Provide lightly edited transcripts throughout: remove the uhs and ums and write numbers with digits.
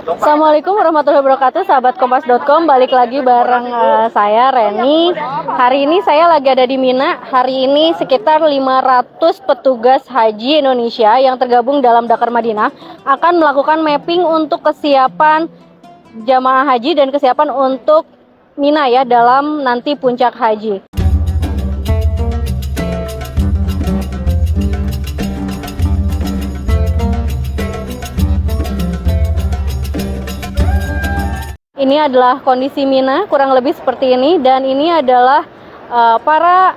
Assalamualaikum warahmatullahi wabarakatuh, sahabat kompas.com. Balik lagi bareng saya Reni. Hari ini saya lagi ada di Mina. Hari ini sekitar 500 petugas haji Indonesia yang tergabung dalam Dakar Madinah akan melakukan mapping untuk kesiapan jamaah haji dan kesiapan untuk Mina ya dalam nanti puncak haji. Ini adalah kondisi Mina, kurang lebih seperti ini, dan ini adalah para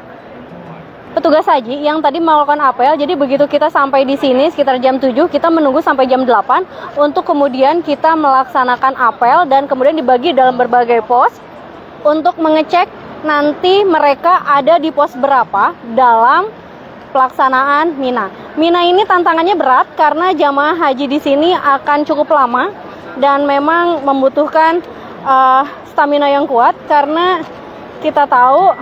petugas haji yang tadi melakukan apel. Jadi begitu kita sampai di sini sekitar jam 7, kita menunggu sampai jam 8 untuk kemudian kita melaksanakan apel dan kemudian dibagi dalam berbagai pos untuk mengecek nanti mereka ada di pos berapa dalam pelaksanaan Mina. Mina ini tantangannya berat karena jamaah haji di sini akan cukup lama dan memang membutuhkan stamina yang kuat karena kita tahu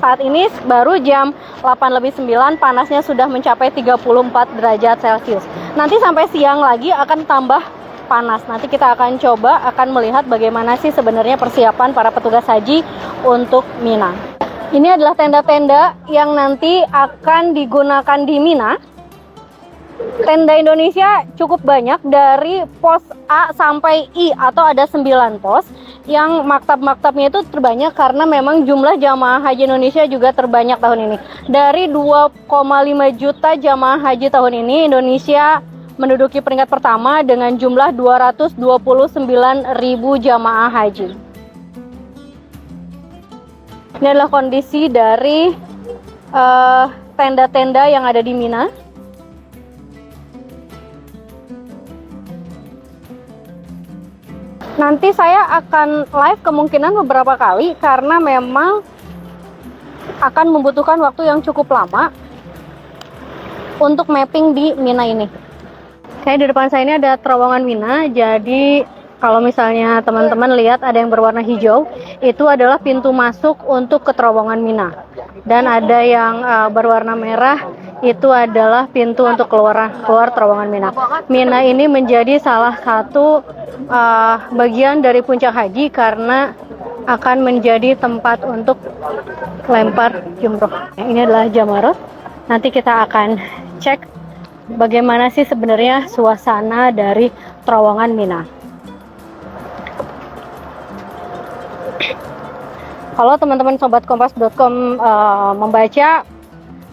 saat ini baru jam 8:09 panasnya sudah mencapai 34 derajat Celcius. Nanti sampai siang lagi akan tambah panas. Nanti kita akan melihat bagaimana sih sebenarnya persiapan para petugas haji untuk Mina. Ini adalah tenda-tenda yang nanti akan digunakan di Mina. Tenda Indonesia cukup banyak dari pos A sampai I atau ada 9 pos. Yang maktab-maktabnya itu terbanyak karena memang jumlah jamaah haji Indonesia juga terbanyak tahun ini. Dari 2,5 juta jamaah haji tahun ini, Indonesia menduduki peringkat pertama dengan jumlah 229.000 jamaah haji. Ini adalah kondisi dari tenda-tenda yang ada di Mina. Nanti saya akan live kemungkinan beberapa kali karena memang akan membutuhkan waktu yang cukup lama untuk mapping di Mina ini. Kayak di depan saya ini ada terowongan Mina, jadi kalau misalnya teman-teman lihat ada yang berwarna hijau, itu adalah pintu masuk untuk ke terowongan Mina. Dan ada yang berwarna merah, itu adalah pintu untuk keluar terowongan Mina. Mina ini menjadi salah satu bagian dari puncak haji karena akan menjadi tempat untuk lempar jumroh. Ini adalah Jamarot. Nanti kita akan cek bagaimana sih sebenarnya suasana dari terowongan Mina. Kalau teman-teman sobat kompas.com membaca,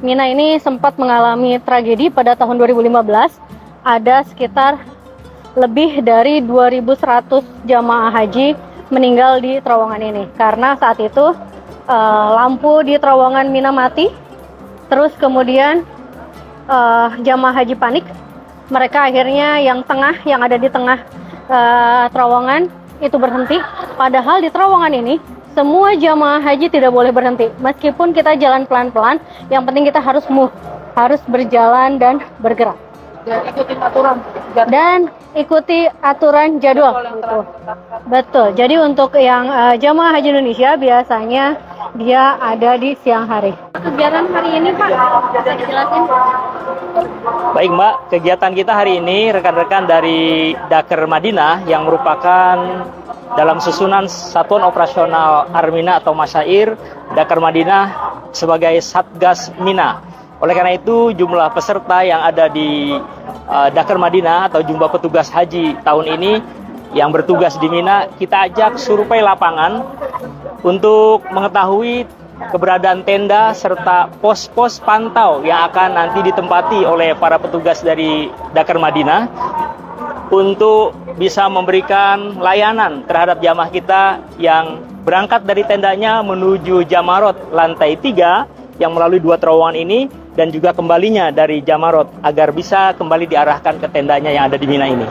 Mina ini sempat mengalami tragedi pada tahun 2015. Ada sekitar lebih dari 2.100 jamaah haji meninggal di terowongan ini karena saat itu lampu di terowongan Mina mati. Terus kemudian jamaah haji panik. Mereka akhirnya yang ada di tengah terowongan itu berhenti. Padahal di terowongan ini semua jamaah haji tidak boleh berhenti. Meskipun kita jalan pelan-pelan, yang penting kita harus harus berjalan dan bergerak. Dan ikuti aturan jadwal. Betul. Jadi untuk yang jamaah haji Indonesia biasanya dia ada di siang hari. Kegiatan hari ini Pak, bisa dijelasin? Baik Mbak, kegiatan kita hari ini rekan-rekan dari Dakar Madinah yang merupakan dalam susunan Satuan Operasional Armina atau Masyair Dakar Madinah sebagai Satgas Mina. Oleh karena itu jumlah peserta yang ada di Dakar Madinah atau jumlah petugas haji tahun ini yang bertugas di Mina, kita ajak survei lapangan untuk mengetahui keberadaan tenda serta pos-pos pantau yang akan nanti ditempati oleh para petugas dari Dakar Madinah untuk bisa memberikan layanan terhadap jamaah kita yang berangkat dari tendanya menuju Jamarot lantai 3 yang melalui 2 terowongan ini dan juga kembalinya dari Jamarot agar bisa kembali diarahkan ke tendanya yang ada di Mina ini.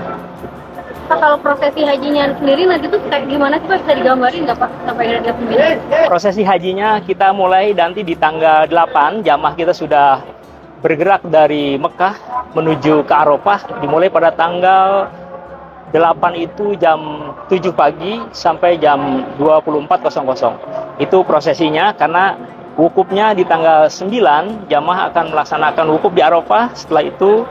Pak, kalau prosesi hajinya sendiri nanti tuh kayak gimana sih Pak? Bisa digambarin nggak Pak sampai ada di Mina? Prosesi hajinya kita mulai nanti di tanggal 8, jamaah kita sudah bergerak dari Mekah menuju ke Arafah, dimulai pada tanggal 8 itu jam 7 pagi sampai jam 24.00. Itu prosesinya karena wukufnya di tanggal 9, jamaah akan melaksanakan wukuf di Arafah. Setelah itu,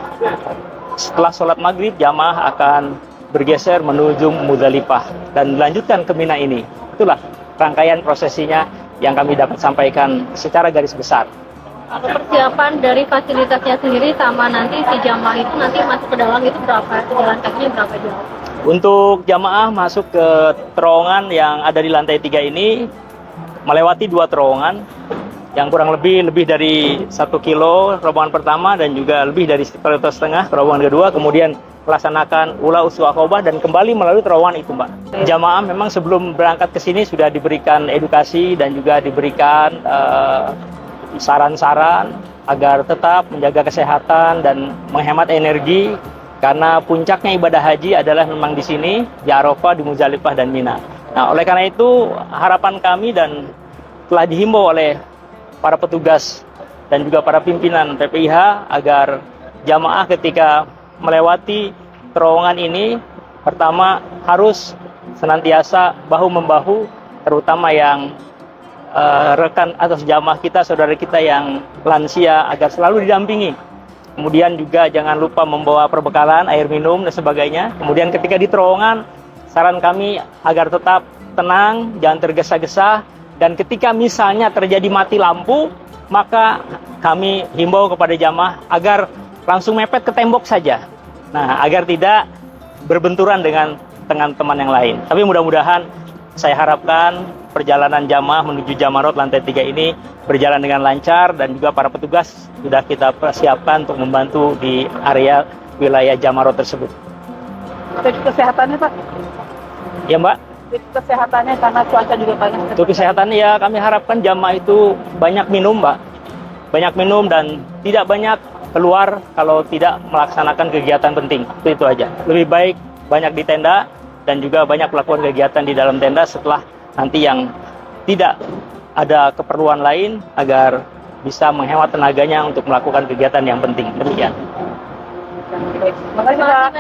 setelah sholat maghrib, jamaah akan bergeser menuju Muzdalifah dan dilanjutkan ke Mina ini. Itulah rangkaian prosesinya yang kami dapat sampaikan secara garis besar. Kalau persiapan dari fasilitasnya sendiri sama nanti si jamaah itu nanti masuk ke dalam itu berapa? Jalan kakinya berapa jauh? Untuk jamaah masuk ke terowongan yang ada di lantai 3 ini melewati 2 terowongan yang kurang lebih dari 1 kilo rombongan pertama dan juga lebih dari 1,5 kilo rombongan kedua, kemudian melaksanakan ula usul akobah dan kembali melalui terowongan itu, Mbak. Jamaah memang sebelum berangkat ke sini sudah diberikan edukasi dan juga diberikan saran-saran agar tetap menjaga kesehatan dan menghemat energi karena puncaknya ibadah haji adalah memang di sini, di Arafah, di Muzdalifah dan Mina. Nah, oleh karena itu harapan kami dan telah dihimbau oleh para petugas dan juga para pimpinan PPIH agar jamaah ketika melewati terowongan ini pertama harus senantiasa bahu-membahu, terutama yang rekan atau jamaah kita, saudara kita yang lansia agar selalu didampingi. Kemudian juga jangan lupa membawa perbekalan, air minum dan sebagainya. Kemudian ketika di terowongan, saran kami agar tetap tenang, jangan tergesa-gesa. Dan ketika misalnya terjadi mati lampu, maka kami himbau kepada jamaah agar langsung mepet ke tembok saja. Nah, agar tidak berbenturan dengan teman-teman yang lain. Tapi mudah-mudahan saya harapkan perjalanan jamaah menuju Jamarot lantai 3 ini berjalan dengan lancar dan juga para petugas sudah kita persiapkan untuk membantu di area wilayah Jamarot tersebut. Untuk kesehatannya, Pak? Ya, Mbak. Untuk kesehatannya karena cuaca juga panas. Untuk kesehatan ya kami harapkan jamaah itu banyak minum, Mbak. Banyak minum dan tidak banyak keluar kalau tidak melaksanakan kegiatan penting. Itu aja. Lebih baik banyak di tenda dan juga banyak melakukan kegiatan di dalam tenda setelah nanti yang tidak ada keperluan lain agar bisa menghemat tenaganya untuk melakukan kegiatan yang penting. Demikian. Makasih, Pak.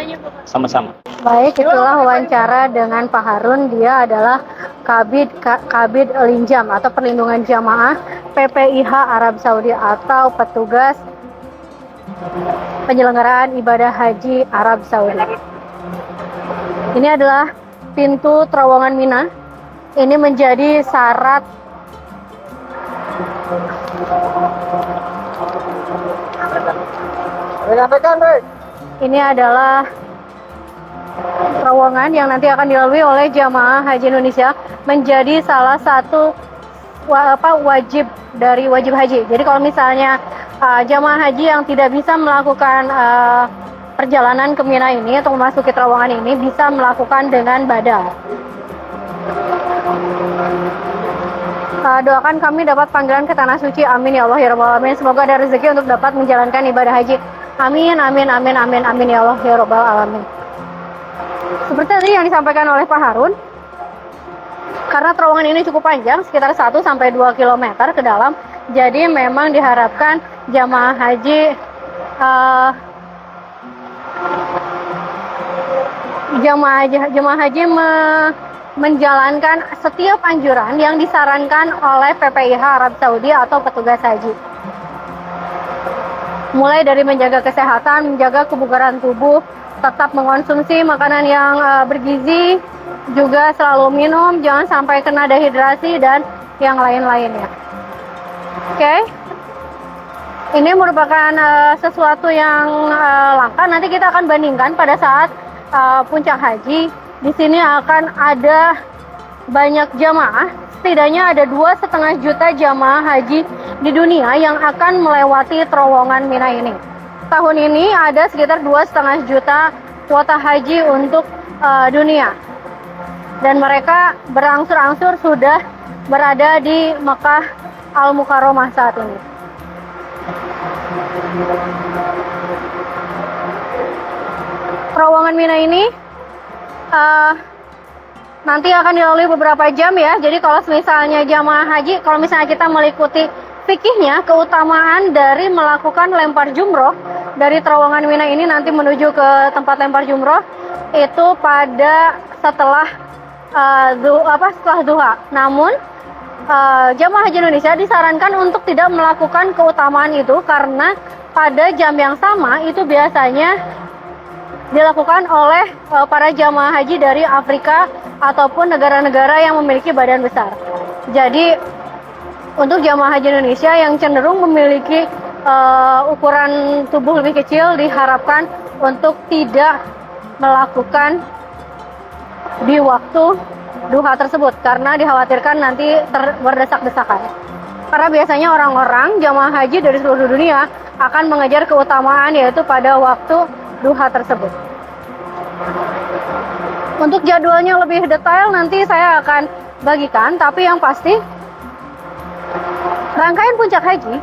Sama-sama. Baik, itulah wawancara dengan Pak Harun. Dia adalah Kabid Linjam atau Perlindungan Jamaah PPIH Arab Saudi atau petugas penyelenggaraan ibadah haji Arab Saudi. Ini adalah pintu terowongan Mina. Ini menjadi syarat ini adalah terowongan yang nanti akan dilalui oleh jamaah haji Indonesia, menjadi salah satu wajib dari wajib haji. Jadi kalau misalnya jamaah haji yang tidak bisa melakukan perjalanan ke Mina ini atau memasuki terowongan ini bisa melakukan dengan badal. Doakan kami dapat panggilan ke tanah suci, amin ya Allah ya Rabbal Alamin. Semoga ada rezeki untuk dapat menjalankan ibadah haji, amin amin amin amin amin ya Allah ya Rabbal Alamin. Seperti tadi yang disampaikan oleh Pak Harun, karena terowongan ini cukup panjang, sekitar 1-2 km ke dalam, jadi memang diharapkan jamaah haji menjalankan setiap anjuran yang disarankan oleh PPIH Arab Saudi atau petugas haji. Mulai dari menjaga kesehatan, menjaga kebugaran tubuh, tetap mengonsumsi makanan yang bergizi, juga selalu minum, jangan sampai kena dehidrasi dan yang lain-lainnya. Oke. Ini merupakan sesuatu yang langka. Nanti kita akan bandingkan pada saat puncak haji. Di sini akan ada banyak jamaah, setidaknya ada 2,5 juta jamaah haji di dunia yang akan melewati terowongan Mina ini. Tahun ini ada sekitar 2,5 juta kuota haji untuk dunia. Dan mereka berangsur-angsur sudah berada di Mekah Al-Mukarramah saat ini. Terowongan Mina ini nanti akan dilalui beberapa jam ya. Jadi kalau misalnya jamaah haji, kalau misalnya kita mengikuti fikihnya, keutamaan dari melakukan lempar jumroh dari terowongan Mina ini nanti menuju ke tempat lempar jumroh itu pada setelah duha. Namun jamaah haji Indonesia disarankan untuk tidak melakukan keutamaan itu karena pada jam yang sama itu biasanya dilakukan oleh para jamaah haji dari Afrika ataupun negara-negara yang memiliki badan besar. Jadi untuk jamaah haji Indonesia yang cenderung memiliki ukuran tubuh lebih kecil diharapkan untuk tidak melakukan di waktu duha tersebut karena dikhawatirkan nanti berdesak-desakan. Karena biasanya orang-orang jamaah haji dari seluruh dunia akan mengejar keutamaan yaitu pada waktu duha tersebut. Untuk jadwalnya lebih detail nanti saya akan bagikan, tapi yang pasti rangkaian puncak haji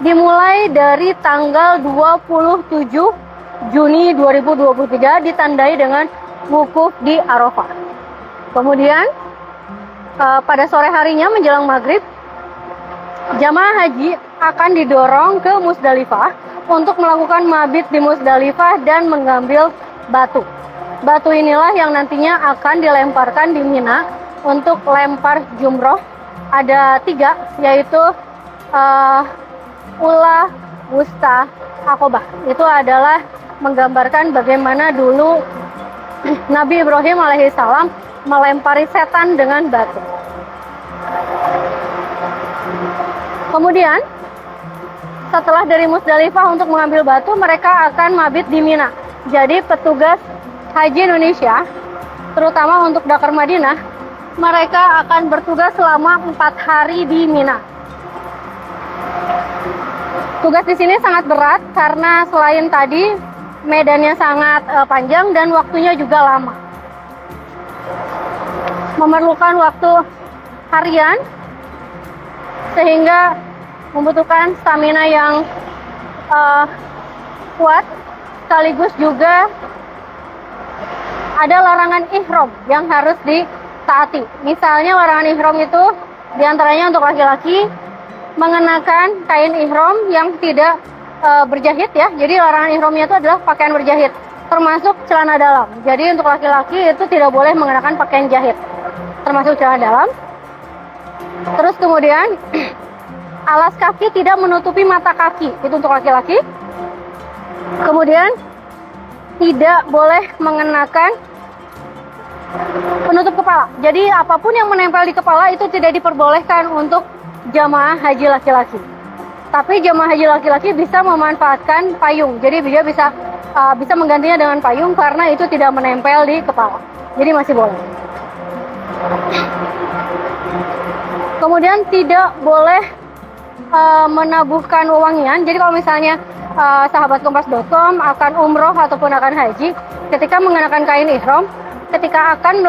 dimulai dari tanggal 27 Juni 2023 ditandai dengan wukuf di Arafah. Kemudian pada sore harinya menjelang maghrib, jamaah haji akan didorong ke Musdalifah untuk melakukan mabit di Musdalifah dan mengambil batu. Batu inilah yang nantinya akan dilemparkan di Mina untuk lempar jumroh. Ada 3, yaitu Ula, Wusta, Aqobah. Itu adalah menggambarkan bagaimana dulu Nabi Ibrahim alaihissalam melempari setan dengan batu. Kemudian setelah dari Musdalifah untuk mengambil batu, mereka akan mabit di Mina. Jadi petugas haji Indonesia, terutama untuk Dakar Madinah, mereka akan bertugas selama 4 hari di Mina. Tugas di sini sangat berat karena selain tadi medannya sangat panjang dan waktunya juga lama. Memerlukan waktu harian sehingga membutuhkan stamina yang kuat, sekaligus juga ada larangan ihram yang harus ditaati. Misalnya larangan ihram itu diantaranya untuk laki-laki mengenakan kain ihram yang tidak berjahit ya. Jadi larangan ihramnya itu adalah pakaian berjahit, termasuk celana dalam. Jadi untuk laki-laki itu tidak boleh mengenakan pakaian jahit, termasuk celana dalam. Terus kemudian alas kaki tidak menutupi mata kaki, itu untuk laki-laki. Kemudian tidak boleh mengenakan penutup kepala. Jadi apapun yang menempel di kepala itu tidak diperbolehkan untuk jamaah haji laki-laki. Tapi jamaah haji laki-laki bisa memanfaatkan payung. Jadi dia bisa menggantinya dengan payung karena itu tidak menempel di kepala. Jadi masih boleh. Kemudian tidak boleh menabuhkan wewangian. Jadi kalau misalnya sahabat kompas.com akan umroh ataupun akan haji, ketika mengenakan kain ihram, ketika akan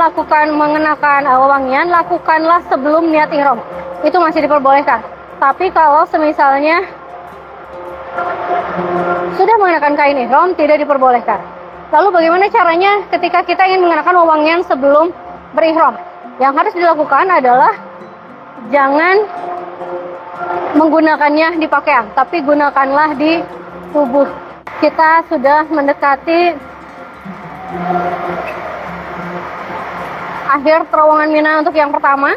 mengenakan wewangian, lakukanlah sebelum niat ihram. Itu masih diperbolehkan. Tapi kalau semisalnya sudah mengenakan kain ihram, tidak diperbolehkan. Lalu bagaimana caranya ketika kita ingin mengenakan wewangian sebelum berihram? Yang harus dilakukan adalah jangan menggunakannya di pakaian, tapi gunakanlah di tubuh. Kita sudah mendekati akhir terowongan Mina untuk yang pertama.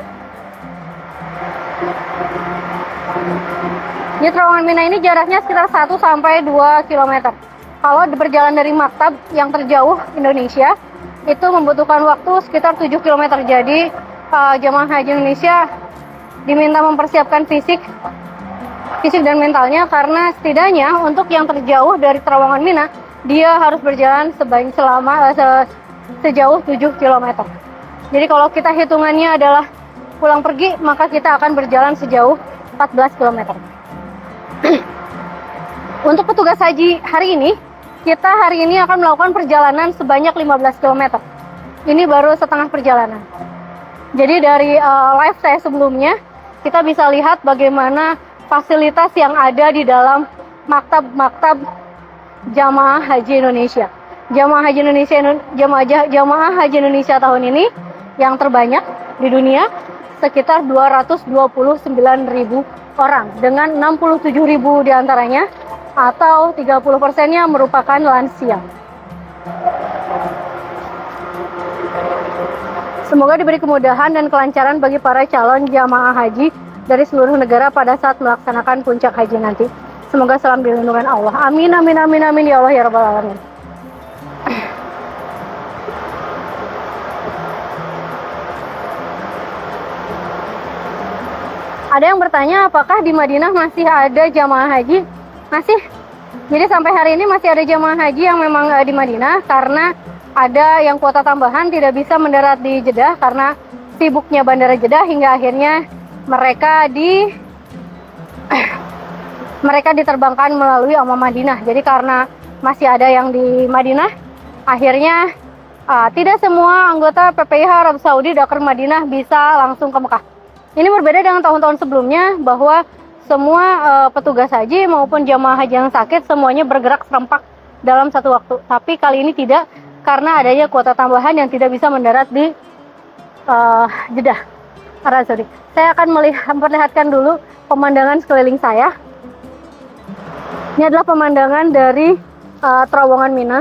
Di terowongan Mina ini jaraknya sekitar 1 sampai 2 km. Kalau berjalan dari maktab yang terjauh Indonesia, itu membutuhkan waktu sekitar 7 km. Jadi jamaah haji Indonesia diminta mempersiapkan fisik dan mentalnya, karena setidaknya untuk yang terjauh dari terowongan Mina, dia harus berjalan sejauh 7 km. Jadi kalau kita hitungannya adalah pulang pergi, maka kita akan berjalan sejauh 14 km. Untuk petugas haji hari ini, kita hari ini akan melakukan perjalanan sebanyak 15 km. Ini baru setengah perjalanan. Jadi dari live saya sebelumnya, kita bisa lihat bagaimana fasilitas yang ada di dalam maktab-maktab jamaah haji Indonesia. Jamaah haji Indonesia tahun ini yang terbanyak di dunia, sekitar 229.000 orang, dengan 67.000 diantaranya atau 30%-nya merupakan lansia. Semoga diberi kemudahan dan kelancaran bagi para calon jamaah haji dari seluruh negara pada saat melaksanakan puncak haji nanti. Semoga selalu dilindungi Allah. Amin, amin, amin, amin ya Allah ya Rabbal Alamin. Ada yang bertanya apakah di Madinah masih ada jamaah haji? Masih. Jadi sampai hari ini masih ada jamaah haji yang memang di Madinah, karena ada yang kuota tambahan tidak bisa mendarat di Jeddah karena sibuknya bandara Jeddah, hingga akhirnya mereka diterbangkan melalui Amma Madinah. Jadi karena masih ada yang di Madinah, akhirnya tidak semua anggota PPIH Arab Saudi Dakar Madinah bisa langsung ke Mekah. Ini berbeda dengan tahun-tahun sebelumnya, bahwa semua petugas haji maupun jamaah haji yang sakit semuanya bergerak serempak dalam satu waktu. Tapi kali ini tidak, karena adanya kuota tambahan yang tidak bisa mendarat di Jeddah, Arab Saudi. Saya akan memperlihatkan dulu pemandangan sekeliling saya. Ini adalah pemandangan dari terowongan Mina.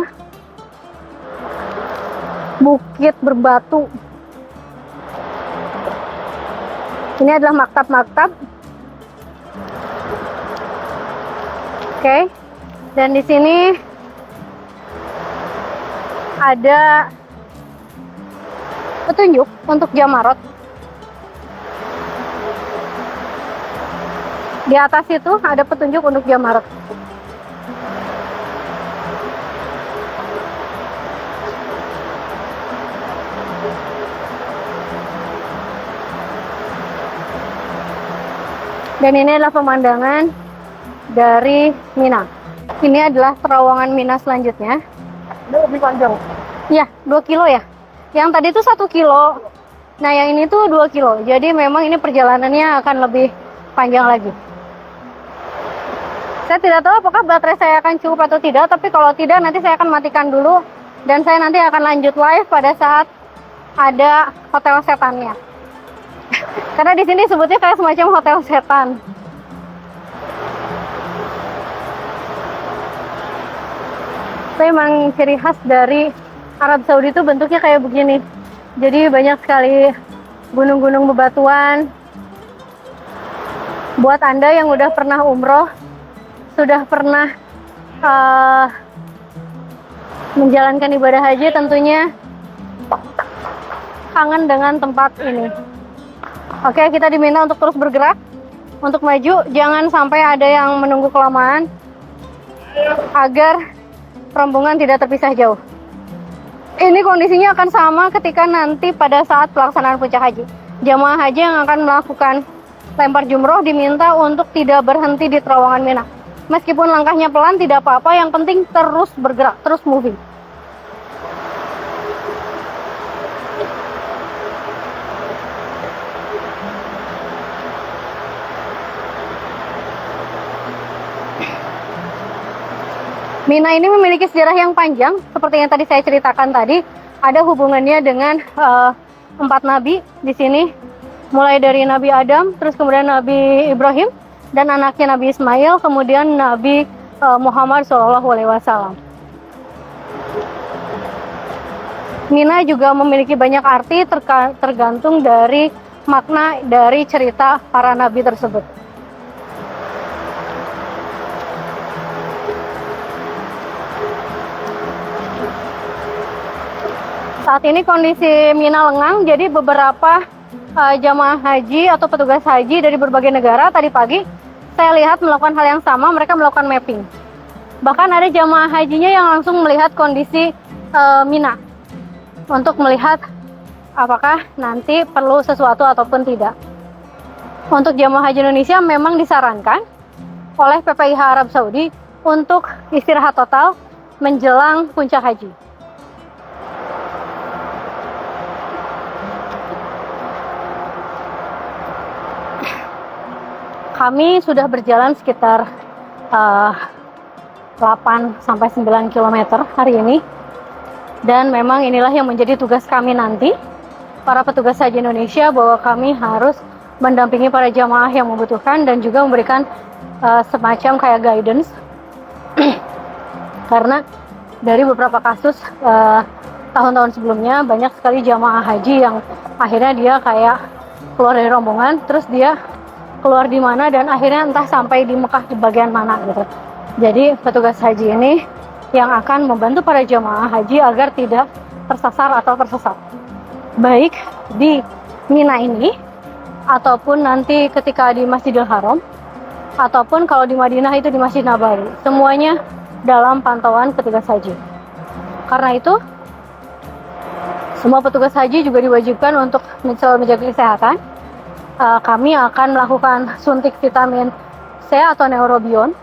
Bukit berbatu. Ini adalah maktab-maktab. Oke. Dan di sini ada petunjuk untuk Jamarot. Di atas itu ada petunjuk untuk Jamarot. Dan ini adalah pemandangan dari Mina. Ini adalah terowongan Mina selanjutnya. Ini lebih panjang. Iya, 2 kilo ya. Yang tadi itu 1 kilo. Nah, yang ini tuh 2 kilo. Jadi memang ini perjalanannya akan lebih panjang lagi. Saya tidak tahu apakah baterai saya akan cukup atau tidak, tapi kalau tidak nanti saya akan matikan dulu dan saya nanti akan lanjut live pada saat ada hotel setannya. Karena di sini sebutnya kayak semacam hotel setan. Tapi memang ciri khas dari Arab Saudi itu bentuknya kayak begini. Jadi banyak sekali gunung-gunung bebatuan. Buat Anda yang udah pernah umroh, sudah pernah menjalankan ibadah haji, tentunya kangen dengan tempat ini. Oke, kita diminta untuk terus bergerak, untuk maju, jangan sampai ada yang menunggu kelamaan, agar rombongan tidak terpisah jauh. Ini kondisinya akan sama ketika nanti pada saat pelaksanaan puncak haji. Jamaah haji yang akan melakukan lempar jumroh diminta untuk tidak berhenti di terowongan Mina. Meskipun langkahnya pelan tidak apa-apa, yang penting terus bergerak, terus moving. Mina ini memiliki sejarah yang panjang, seperti yang tadi saya ceritakan tadi. Ada hubungannya dengan 4 nabi di sini, mulai dari Nabi Adam, terus kemudian Nabi Ibrahim, dan anaknya Nabi Ismail, kemudian Nabi Muhammad SAW. Mina juga memiliki banyak arti tergantung dari makna dari cerita para nabi tersebut. Saat ini kondisi Mina lengang, jadi beberapa jamaah haji atau petugas haji dari berbagai negara tadi pagi saya lihat melakukan hal yang sama, mereka melakukan mapping. Bahkan ada jamaah hajinya yang langsung melihat kondisi Mina untuk melihat apakah nanti perlu sesuatu ataupun tidak. Untuk jamaah haji Indonesia memang disarankan oleh PPIH Arab Saudi untuk istirahat total menjelang puncak haji. Kami sudah berjalan sekitar 8-9 km hari ini. Dan memang inilah yang menjadi tugas kami nanti, para petugas haji Indonesia, bahwa kami harus mendampingi para jamaah yang membutuhkan dan juga memberikan semacam kayak guidance. Karena dari beberapa kasus tahun-tahun sebelumnya, banyak sekali jamaah haji yang akhirnya dia kayak keluar dari rombongan, terus dia keluar di mana dan akhirnya entah sampai di Mekah di bagian mana gitu. Jadi petugas haji ini yang akan membantu para jamaah haji agar tidak tersasar atau tersesat, baik di Mina ini ataupun nanti ketika di Masjidil Haram, ataupun kalau di Madinah itu di Masjid Nabawi. Semuanya dalam pantauan petugas haji. Karena itu, semua petugas haji juga diwajibkan untuk selalu menjaga kesehatan. Kami akan melakukan suntik vitamin C atau Neurobion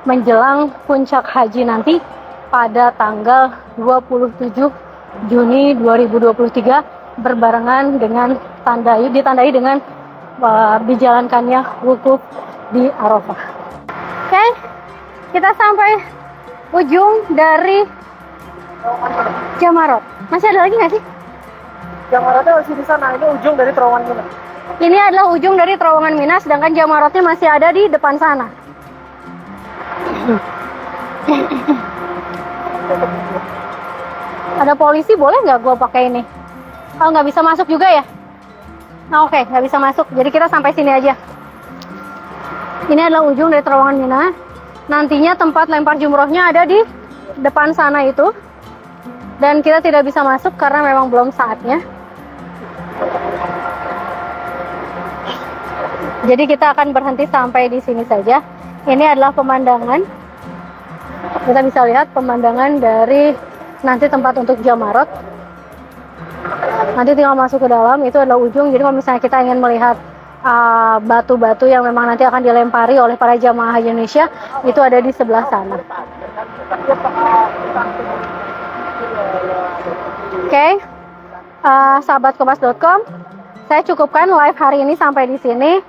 menjelang puncak haji nanti pada tanggal 27 Juni 2023 berbarengan dengan ditandai dengan dijalankannya wukuf di Arafah. Oke, kita sampai ujung dari Jamarot. Masih ada lagi nggak sih? Jamarotnya masih di sana. Ini ujung dari terowongan Mina. Ini adalah ujung dari terowongan Mina, sedangkan Jamarotnya masih ada di depan sana. Ada polisi, boleh nggak gue pakai ini? Oh, nggak bisa masuk juga ya? Nah, oke, nggak bisa masuk. Jadi kita sampai sini aja. Ini adalah ujung dari terowongan Mina. Nantinya tempat lempar jumrohnya ada di depan sana itu. Dan kita tidak bisa masuk karena memang belum saatnya. Jadi kita akan berhenti sampai di sini saja. Ini adalah pemandangan. Kita bisa lihat pemandangan dari nanti tempat untuk Jamarot. Nanti tinggal masuk ke dalam, itu adalah ujung. Jadi kalau misalnya kita ingin melihat batu-batu yang memang nanti akan dilempari oleh para jamaah haji Indonesia, itu ada di sebelah sana. Oke, sahabat kompas.com, saya cukupkan live hari ini sampai di sini.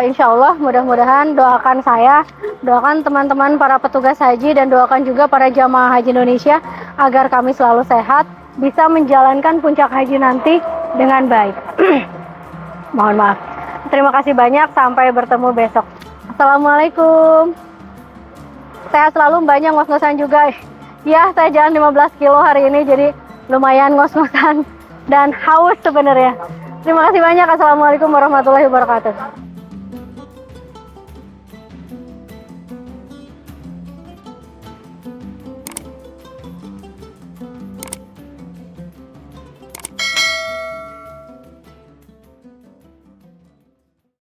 Insya Allah mudah-mudahan doakan saya, doakan teman-teman para petugas haji, dan doakan juga para jamaah haji Indonesia agar kami selalu sehat, bisa menjalankan puncak haji nanti dengan baik. Mohon maaf. Terima kasih banyak, sampai bertemu besok. Assalamualaikum. Sehat selalu, banyak ngos-ngosan juga. Ya, saya jalan 15 kilo hari ini, jadi lumayan ngos-ngosan dan haus sebenarnya. Terima kasih banyak. Assalamualaikum warahmatullahi wabarakatuh.